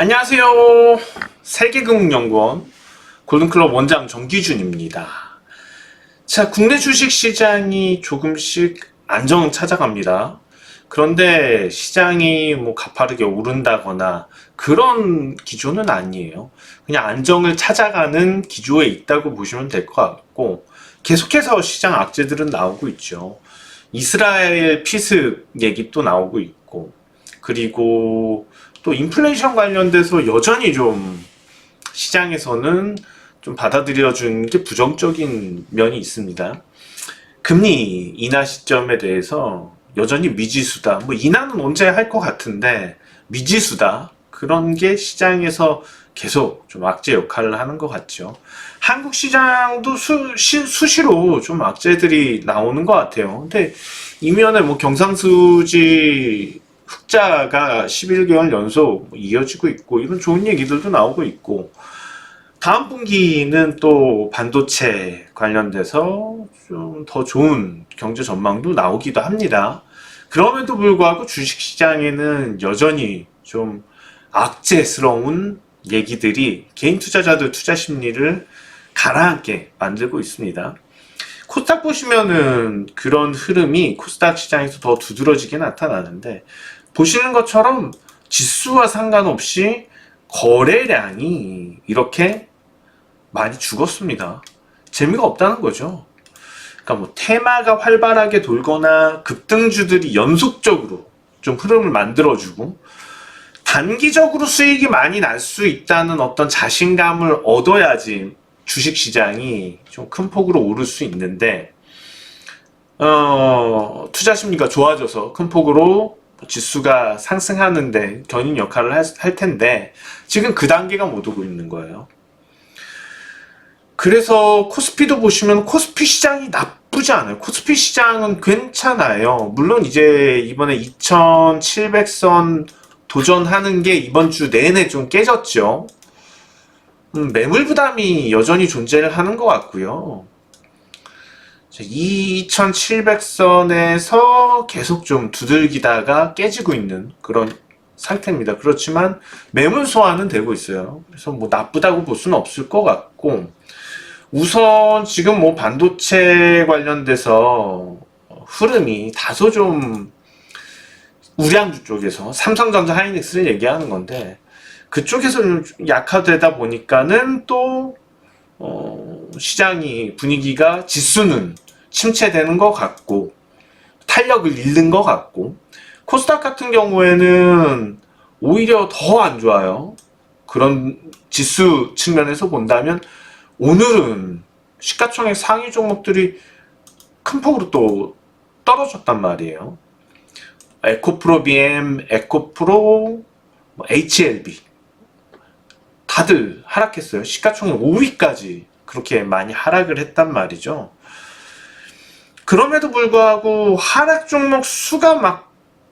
안녕하세요. 세계금융연구원 골든클럽 원장 정기준입니다. 자, 국내 주식시장이 조금씩 안정 찾아갑니다. 그런데 시장이 가파르게 오른다거나 그런 기조는 아니에요. 그냥 안정을 찾아가는 기조에 있다고 보시면 될 것 같고, 계속해서 시장 악재들은 나오고 있죠. 이스라엘 피습 얘기 또 나오고 있고, 그리고 또 인플레이션 관련돼서 여전히 좀 시장에서는 좀 받아들여준 게 부정적인 면이 있습니다. 금리 인하 시점에 대해서 여전히 미지수다. 인하는 언제 할 것 같은데 미지수다. 그런 게 시장에서 계속 좀 악재 역할을 하는 것 같죠. 한국 시장도 수시로 좀 악재들이 나오는 것 같아요. 근데 이면에 경상수지 흑자가 11개월 연속 이어지고 있고, 이런 좋은 얘기들도 나오고 있고, 다음 분기는 또 반도체 관련돼서 좀 더 좋은 경제 전망도 나오기도 합니다. 그럼에도 불구하고 주식시장에는 여전히 좀 악재스러운 얘기들이 개인 투자자들 투자 심리를 가라앉게 만들고 있습니다. 코스닥 보시면은 그런 흐름이 코스닥 시장에서 더 두드러지게 나타나는데, 보시는 것처럼 지수와 상관없이 거래량이 이렇게 많이 죽었습니다. 재미가 없다는 거죠. 그러니까 테마가 활발하게 돌거나 급등주들이 연속적으로 좀 흐름을 만들어주고, 단기적으로 수익이 많이 날 수 있다는 어떤 자신감을 얻어야지 주식시장이 좀 큰 폭으로 오를 수 있는데, 투자 심리가 좋아져서 큰 폭으로 지수가 상승하는데 견인 역할을 할 텐데, 지금 그 단계가 못 오고 있는 거예요. 그래서 코스피도 보시면 코스피 시장이 나쁘지 않아요. 코스피 시장은 괜찮아요. 물론 이제 이번에 2700선 도전하는 게 이번 주 내내 좀 깨졌죠. 매물 부담이 여전히 존재를 하는 것 같고요. 2700선에서 계속 좀 두들기다가 깨지고 있는 그런 상태입니다. 그렇지만 매물 소화는 되고 있어요. 그래서 나쁘다고 볼 수는 없을 것 같고, 우선 지금 반도체 관련돼서 흐름이 다소 좀 우량주 쪽에서 삼성전자 하이닉스를 얘기하는 건데, 그쪽에서 좀 약화되다 보니까는 또 시장이 분위기가 지수는 침체되는 것 같고 탄력을 잃는 것 같고, 코스닥 같은 경우에는 오히려 더 안 좋아요. 그런 지수 측면에서 본다면 오늘은 시가총액 상위 종목들이 큰 폭으로 또 떨어졌단 말이에요. 에코프로 BM, 에코프로, HLB 다들 하락했어요. 시가총액 5위까지 그렇게 많이 하락을 했단 말이죠. 그럼에도 불구하고 하락 종목 수가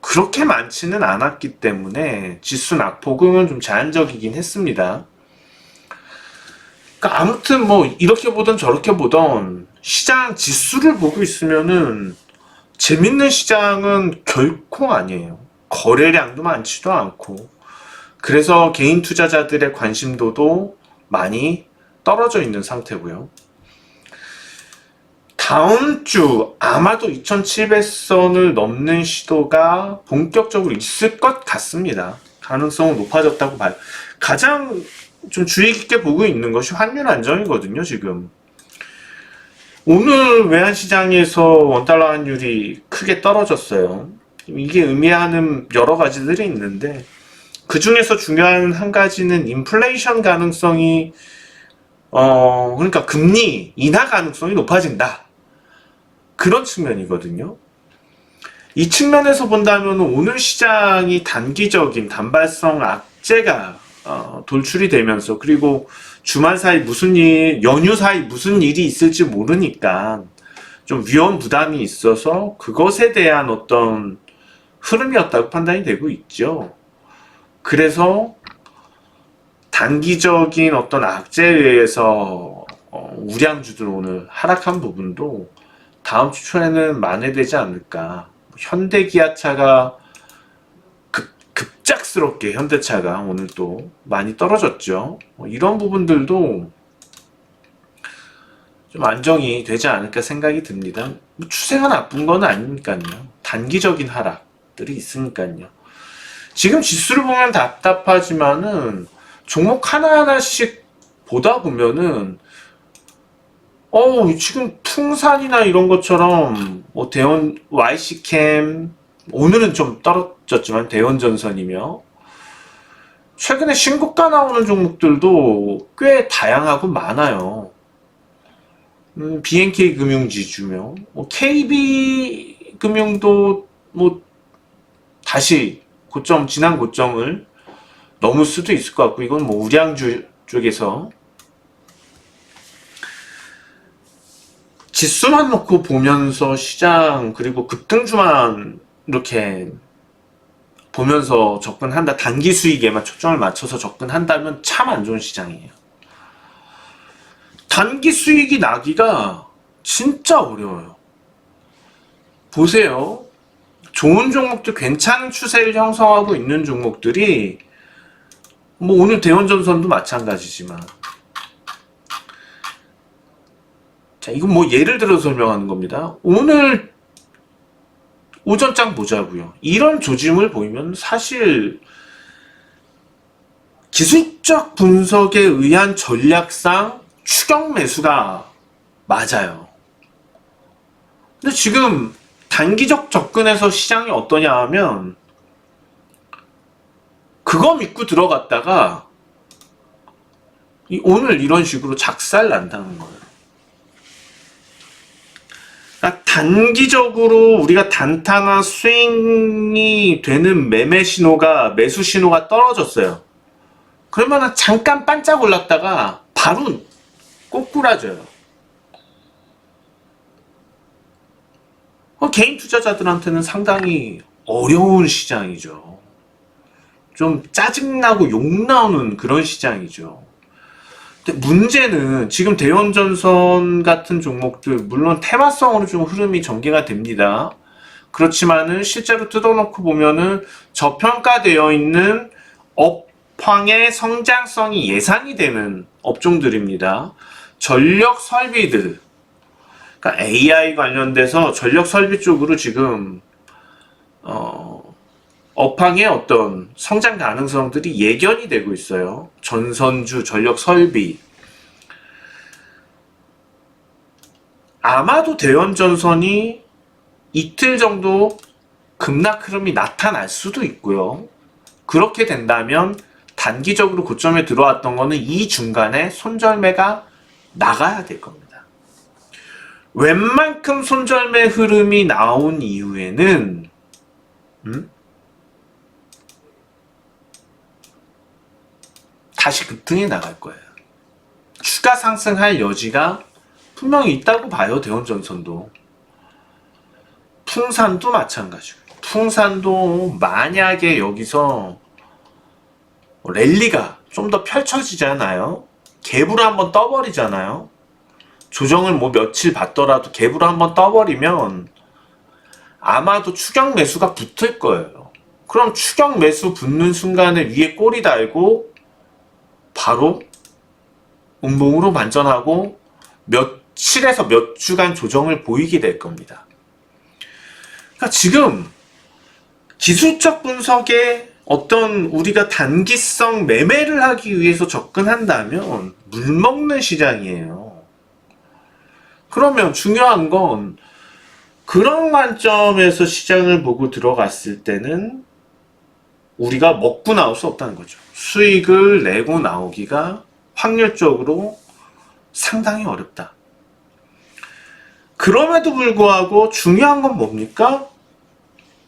그렇게 많지는 않았기 때문에 지수 낙폭은 좀 제한적이긴 했습니다. 그러니까 아무튼 이렇게 보던 저렇게 보던 시장 지수를 보고 있으면은 재밌는 시장은 결코 아니에요. 거래량도 많지도 않고, 그래서 개인 투자자들의 관심도도 많이 떨어져 있는 상태고요. 다음 주 아마도 2700선을 넘는 시도가 본격적으로 있을 것 같습니다. 가능성은 높아졌다고 봐요. 가장 좀 주의 깊게 보고 있는 것이 환율 안정이거든요, 지금. 오늘 외환시장에서 원달러 환율이 크게 떨어졌어요. 이게 의미하는 여러 가지들이 있는데, 그 중에서 중요한 한 가지는 인플레이션 가능성이, 그러니까 금리 인하 가능성이 높아진다. 그런 측면이거든요. 이 측면에서 본다면 오늘 시장이 단기적인 단발성 악재가 돌출이 되면서, 그리고 주말 사이 연휴 사이 무슨 일이 있을지 모르니까 좀 위험 부담이 있어서 그것에 대한 어떤 흐름이었다고 판단이 되고 있죠. 그래서 단기적인 어떤 악재에 의해서 우량주들 오늘 하락한 부분도 다음 주 초에는 만회되지 않을까. 현대기아차가 급작스럽게 현대차가 오늘 또 많이 떨어졌죠. 이런 부분들도 좀 안정이 되지 않을까 생각이 듭니다. 뭐 추세가 나쁜 건 아니니까요. 단기적인 하락들이 있으니까요. 지금 지수를 보면 답답하지만은 종목 하나하나씩 보다 보면은 지금 풍산이나 이런 것처럼 뭐 대원 YC캠 오늘은 좀 떨어졌지만 대원전선이며 최근에 신고가 나오는 종목들도 꽤 다양하고 많아요. BNK 금융지주며 KB금융도 뭐 다시 지난 고점을 넘을 수도 있을 것 같고, 이건 뭐 우량주 쪽에서 지수만 놓고 보면서 시장 그리고 급등주만 이렇게 보면서 접근한다, 단기 수익에만 초점을 맞춰서 접근한다면 참 안 좋은 시장이에요. 단기 수익이 나기가 진짜 어려워요. 보세요. 좋은 종목들, 괜찮은 추세를 형성하고 있는 종목들이 뭐 오늘 대원전선도 마찬가지지만, 자, 이건 뭐 예를 들어 설명하는 겁니다. 오늘 오전장 보자고요. 이런 조짐을 보이면 사실 기술적 분석에 의한 전략상 추격 매수가 맞아요. 근데 지금 단기적 접근에서 시장이 어떠냐 하면 그거 믿고 들어갔다가 오늘 이런 식으로 작살 난다는 거예요. 그러니까 단기적으로 우리가 단타나 스윙이 되는 매매 신호가, 매수 신호가 떨어졌어요. 그러면은 잠깐 반짝 올랐다가 바로 꼬꾸라져요. 개인 투자자들한테는 상당히 어려운 시장이죠. 좀 짜증나고 욕 나오는 그런 시장이죠. 근데 문제는 지금 대원전선 같은 종목들, 물론 테마성으로 좀 흐름이 전개가 됩니다. 그렇지만은 실제로 뜯어놓고 보면은 저평가되어 있는 업황의 성장성이 예상이 되는 업종들입니다. 전력 설비들, 그러니까 AI 관련돼서 전력 설비 쪽으로 지금 업황의 어떤 성장 가능성들이 예견이 되고 있어요. 전선주, 전력 설비. 아마도 대원전선이 이틀 정도 급락 흐름이 나타날 수도 있고요. 그렇게 된다면 단기적으로 고점에 들어왔던 거는 이 중간에 손절매가 나가야 될 겁니다. 웬만큼 손절매 흐름이 나온 이후에는 다시 급등해 나갈 거예요. 추가 상승할 여지가 분명히 있다고 봐요. 대원전선도. 풍산도 마찬가지고, 풍산도 만약에 여기서 랠리가 좀 더 펼쳐지잖아요. 갭으로 한번 떠버리잖아요. 조정을 뭐 며칠 받더라도 갭으로 한번 떠버리면 아마도 추격 매수가 붙을 거예요. 그럼 추격 매수 붙는 순간에 위에 꼬리 달고 바로 음봉으로 반전하고 며칠에서 몇 주간 조정을 보이게 될 겁니다. 그러니까 지금 기술적 분석에 어떤 우리가 단기성 매매를 하기 위해서 접근한다면 물먹는 시장이에요. 그러면 중요한 건 그런 관점에서 시장을 보고 들어갔을 때는 우리가 먹고 나올 수 없다는 거죠. 수익을 내고 나오기가 확률적으로 상당히 어렵다. 그럼에도 불구하고 중요한 건 뭡니까?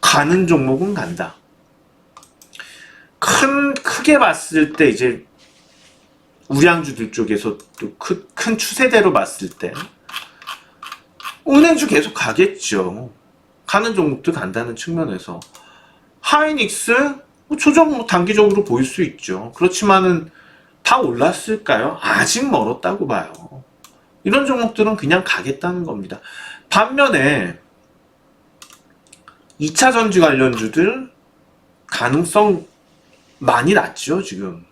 가는 종목은 간다. 크게 봤을 때 이제 우량주들 쪽에서 또 큰 추세대로 봤을 때 은행주 계속 가겠죠. 가는 종목도 간다는 측면에서 하이닉스 조정 단기적으로 보일 수 있죠. 그렇지만은 다 올랐을까요? 아직 멀었다고 봐요. 이런 종목들은 그냥 가겠다는 겁니다. 반면에 2차 전지 관련주들 가능성 많이 낮죠, 지금.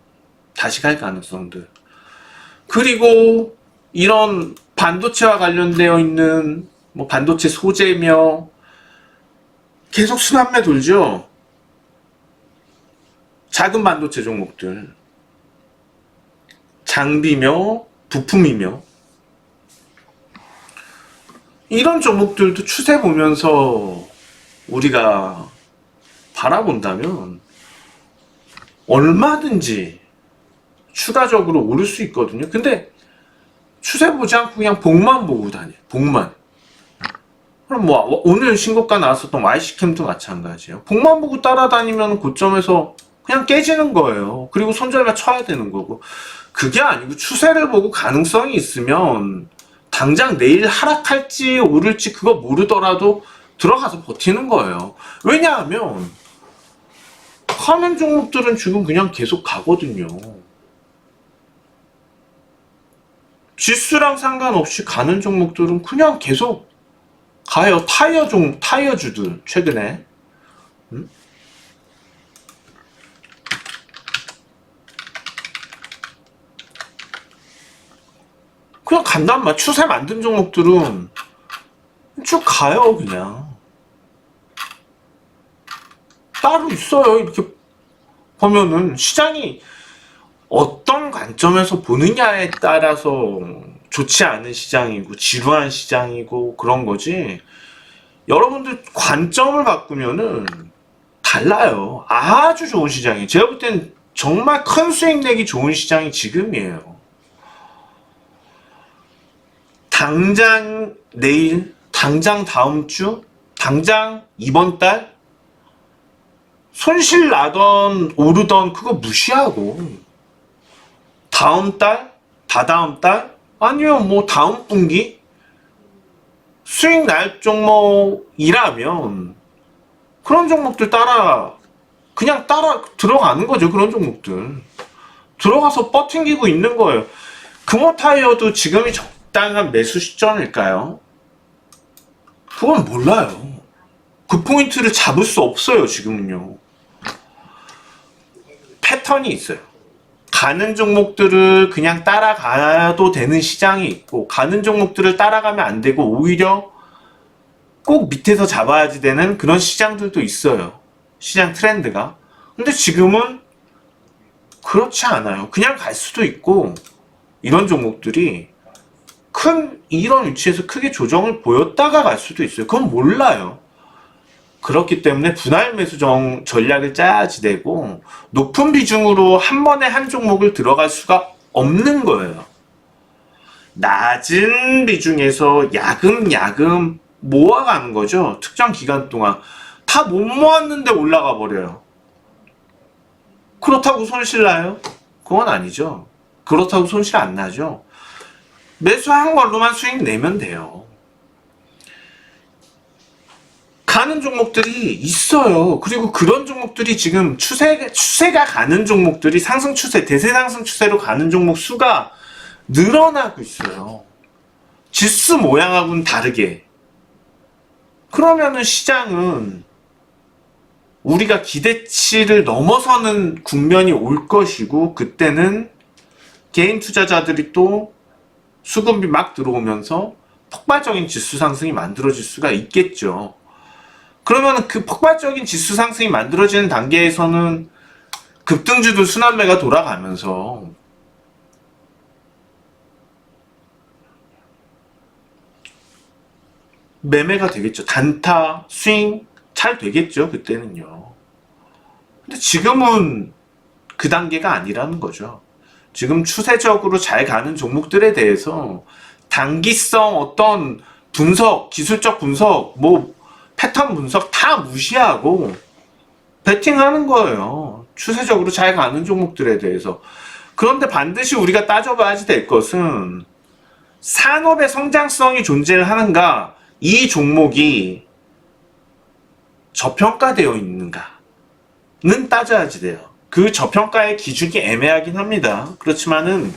다시 갈 가능성들. 그리고 이런 반도체와 관련되어 있는 뭐 반도체 소재며 계속 순환매 돌죠. 작은 반도체 종목들. 장비며 부품이며 이런 종목들도 추세 보면서 우리가 바라본다면 얼마든지 추가적으로 오를 수 있거든요. 근데 추세 보지 않고 그냥 복만 보고 다녀. 복만. 그럼 뭐 오늘 신고가 나왔었던 YC캠도 마찬가지예요. 복만 보고 따라다니면 고점에서 그냥 깨지는 거예요. 그리고 손절만 쳐야 되는 거고. 그게 아니고 추세를 보고 가능성이 있으면 당장 내일 하락할지 오를지 그거 모르더라도 들어가서 버티는 거예요. 왜냐하면 가는 종목들은 지금 그냥 계속 가거든요. 지수랑 상관없이 가는 종목들은 그냥 계속 가요. 타이어주들 최근에 그냥 간단 말. 추세 만든 종목들은 쭉 가요. 그냥 따로 있어요. 이렇게 보면은 시장이 어떤 관점에서 보느냐에 따라서 좋지 않은 시장이고 지루한 시장이고 그런 거지. 여러분들 관점을 바꾸면은 달라요. 아주 좋은 시장이에요. 제가 볼 땐 정말 큰 수익 내기 좋은 시장이 지금이에요. 당장 내일, 당장 다음 주, 당장 이번 달 손실 나던 오르던 그거 무시하고 다음 달, 다다음 달, 아니면 뭐 다음 분기 수익 날 종목이라면 그런 종목들 그냥 따라 들어가는 거죠. 그런 종목들 들어가서 버팅기고 있는 거예요. 금호타이어도 지금이 적당한 매수 시점일까요? 그건 몰라요. 그 포인트를 잡을 수 없어요. 지금은요. 패턴이 있어요. 가는 종목들을 그냥 따라가도 되는 시장이 있고, 가는 종목들을 따라가면 안 되고 오히려 꼭 밑에서 잡아야지 되는 그런 시장들도 있어요. 시장 트렌드가. 근데 지금은 그렇지 않아요. 그냥 갈 수도 있고, 이런 종목들이 이런 위치에서 크게 조정을 보였다가 갈 수도 있어요. 그건 몰라요. 그렇기 때문에 분할 매수 전략을 짜야지 되고, 높은 비중으로 한 번에 한 종목을 들어갈 수가 없는 거예요. 낮은 비중에서 야금야금 모아가는 거죠. 특정 기간 동안 다 못 모았는데 올라가 버려요. 그렇다고 손실 나요? 그건 아니죠. 그렇다고 손실 안 나죠. 매수한 걸로만 수익 내면 돼요. 가는 종목들이 있어요. 그리고 그런 종목들이 지금 추세가 가는 종목들이 상승 추세, 대세 상승 추세로 가는 종목 수가 늘어나고 있어요. 지수 모양하고는 다르게. 그러면은 시장은 우리가 기대치를 넘어서는 국면이 올 것이고, 그때는 개인 투자자들이 또 수급이 막 들어오면서 폭발적인 지수 상승이 만들어질 수가 있겠죠. 그러면 그 폭발적인 지수 상승이 만들어지는 단계에서는 급등주들 순환매가 돌아가면서 매매가 되겠죠. 단타, 스윙 잘 되겠죠. 그때는요. 근데 지금은 그 단계가 아니라는 거죠. 지금 추세적으로 잘 가는 종목들에 대해서 단기성 어떤 분석, 기술적 분석, 뭐 패턴 분석 다 무시하고 베팅하는 거예요. 추세적으로 잘 가는 종목들에 대해서. 그런데 반드시 우리가 따져봐야지 될 것은 산업의 성장성이 존재를 하는가, 이 종목이 저평가되어 있는가는 따져야지 돼요. 그 저평가의 기준이 애매하긴 합니다. 그렇지만은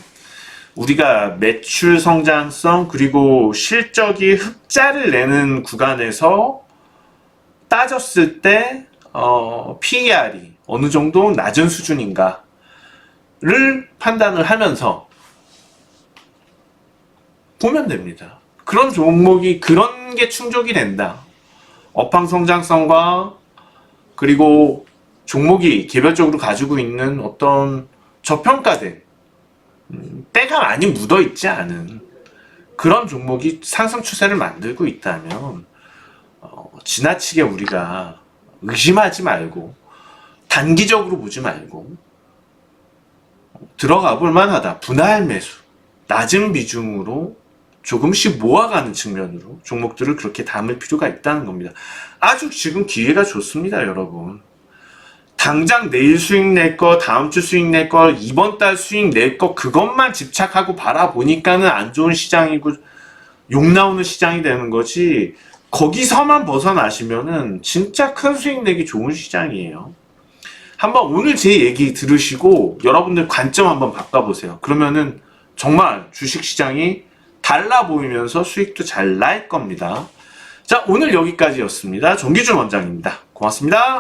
우리가 매출 성장성 그리고 실적이 흑자를 내는 구간에서 따졌을 때 PER이 어느 정도 낮은 수준인가를 판단을 하면서 보면 됩니다. 그런 종목이 그런 게 충족이 된다. 업황 성장성과 그리고 종목이 개별적으로 가지고 있는 어떤 저평가된 때가 많이 묻어 있지 않은 그런 종목이 상승 추세를 만들고 있다면 지나치게 우리가 의심하지 말고 단기적으로 보지 말고 들어가 볼 만하다. 분할 매수, 낮은 비중으로 조금씩 모아가는 측면으로 종목들을 그렇게 담을 필요가 있다는 겁니다. 아주 지금 기회가 좋습니다, 여러분. 당장 내일 수익 낼 거, 다음 주 수익 낼 거, 이번 달 수익 낼 거 그것만 집착하고 바라보니까는 안 좋은 시장이고 욕 나오는 시장이 되는 거지, 거기서만 벗어나시면은 진짜 큰 수익 내기 좋은 시장이에요. 한번 오늘 제 얘기 들으시고 여러분들 관점 한번 바꿔보세요. 그러면은 정말 주식시장이 달라 보이면서 수익도 잘 날 겁니다. 자, 오늘 여기까지였습니다. 정기준 원장입니다. 고맙습니다.